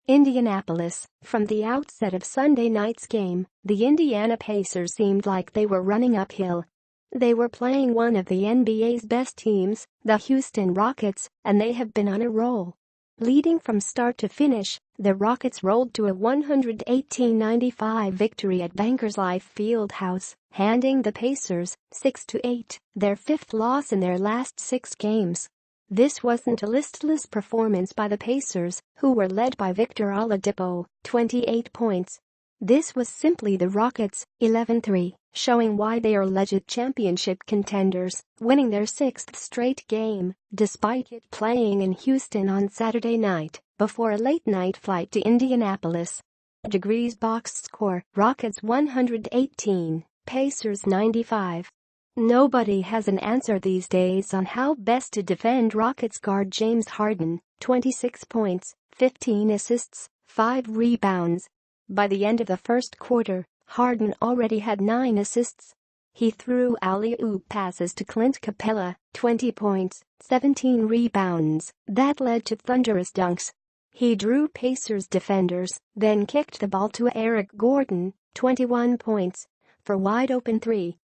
Indianapolis. From the outset of Sunday night's game, the Indiana Pacers seemed like they were running uphill. They were playing one of the NBA's best teams, the Houston Rockets, and they have been on a roll. Leading from start to finish, the Rockets rolled to a 118-95 victory at Bankers Life Fieldhouse, handing the Pacers 6-8, their fifth loss in their last 6 games. This wasn't a listless performance by the Pacers, who were led by Victor Oladipo, 28 points. This was simply the Rockets, 11-3, showing why they are alleged championship contenders, winning their 6th straight game, despite it playing in Houston on Saturday night, before a late-night flight to Indianapolis. Degrees box score: Rockets 118, Pacers 95. Nobody has an answer these days on how best to defend Rockets guard James Harden, 26 points, 15 assists, 5 rebounds. By the end of the first quarter, Harden already had 9 assists. He threw alley-oop passes to Clint Capela, 20 points, 17 rebounds, that led to thunderous dunks. He drew Pacers defenders, then kicked the ball to Eric Gordon, 21 points, for wide-open 3.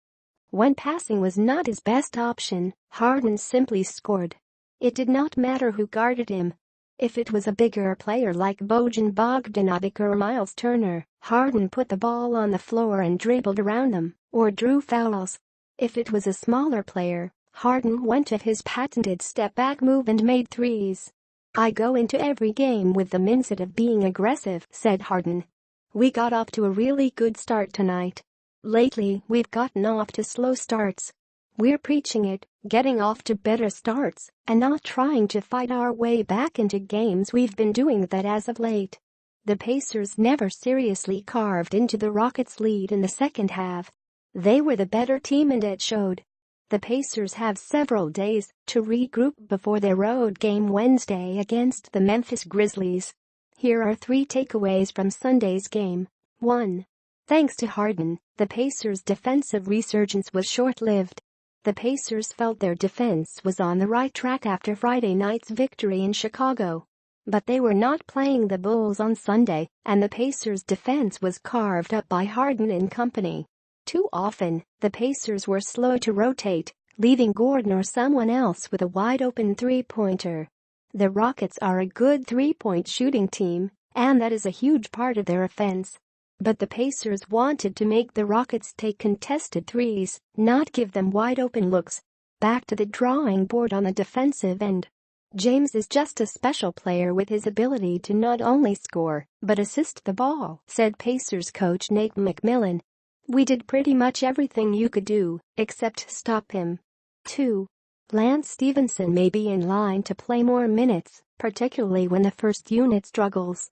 When passing was not his best option, Harden simply scored. It did not matter who guarded him. If it was a bigger player like Bojan Bogdanovic or Miles Turner, Harden put the ball on the floor and dribbled around them, or drew fouls. If it was a smaller player, Harden went to his patented step-back move and made threes. "I go into every game with the mindset of being aggressive," said Harden. "We got off to a really good start tonight. Lately, we've gotten off to slow starts. We're preaching it, getting off to better starts, and not trying to fight our way back into games. We've been doing that as of late." The Pacers never seriously carved into the Rockets' lead in the second half. They were the better team and it showed. The Pacers have several days to regroup before their road game Wednesday against the Memphis Grizzlies. Here are 3 takeaways from Sunday's game. 1. Thanks to Harden, the Pacers' defensive resurgence was short-lived. The Pacers felt their defense was on the right track after Friday night's victory in Chicago. But they were not playing the Bulls on Sunday, and the Pacers' defense was carved up by Harden and company. Too often, the Pacers were slow to rotate, leaving Gordon or someone else with a wide-open three-pointer. The Rockets are a good three-point shooting team, and that is a huge part of their offense. But the Pacers wanted to make the Rockets take contested threes, not give them wide-open looks. Back to the drawing board on the defensive end. James is just a special player with his ability to not only score, but assist the ball, said Pacers coach Nate McMillan. "We did pretty much everything you could do, except stop him." 2. Lance Stevenson may be in line to play more minutes, particularly when the first unit struggles.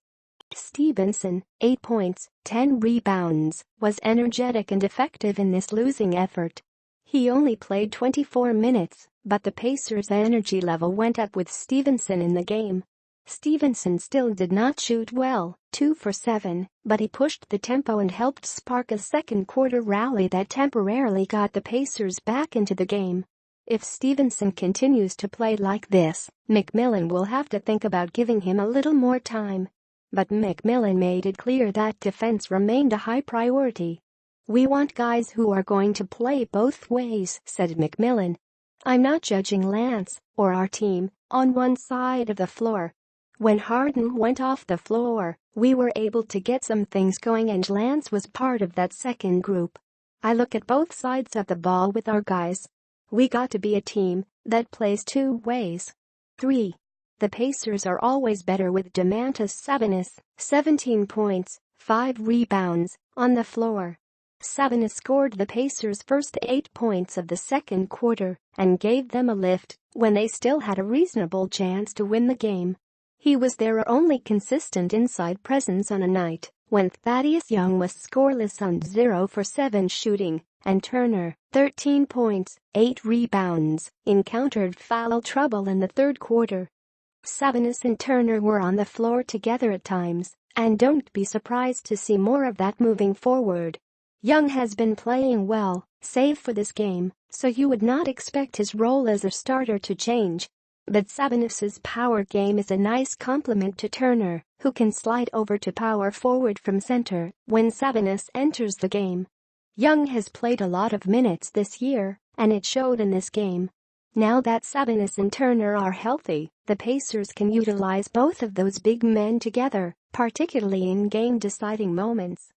Stevenson, 8 points, 10 rebounds, was energetic and effective in this losing effort. He only played 24 minutes, but the Pacers' energy level went up with Stevenson in the game. Stevenson still did not shoot well, 2 for 7, but he pushed the tempo and helped spark a second-quarter rally that temporarily got the Pacers back into the game. If Stevenson continues to play like this, McMillan will have to think about giving him a little more time. But McMillan made it clear that defense remained a high priority. "We want guys who are going to play both ways," said McMillan. "I'm not judging Lance, or our team, on one side of the floor. When Harden went off the floor, we were able to get some things going and Lance was part of that second group. I look at both sides of the ball with our guys. We got to be a team that plays 2 ways." 3. The Pacers are always better with Domantas Sabonis, 17 points, 5 rebounds, on the floor. Sabonis scored the Pacers' first 8 points of the second quarter and gave them a lift when they still had a reasonable chance to win the game. He was their only consistent inside presence on a night when Thaddeus Young was scoreless on 0 for 7 shooting, and Turner, 13 points, 8 rebounds, encountered foul trouble in the third quarter. Sabonis and Turner were on the floor together at times, and don't be surprised to see more of that moving forward. Young has been playing well, save for this game, so you would not expect his role as a starter to change. But Sabonis's power game is a nice complement to Turner, who can slide over to power forward from center when Sabonis enters the game. Young has played a lot of minutes this year, and it showed in this game. Now that Sabonis and Turner are healthy, the Pacers can utilize both of those big men together, particularly in game-deciding moments.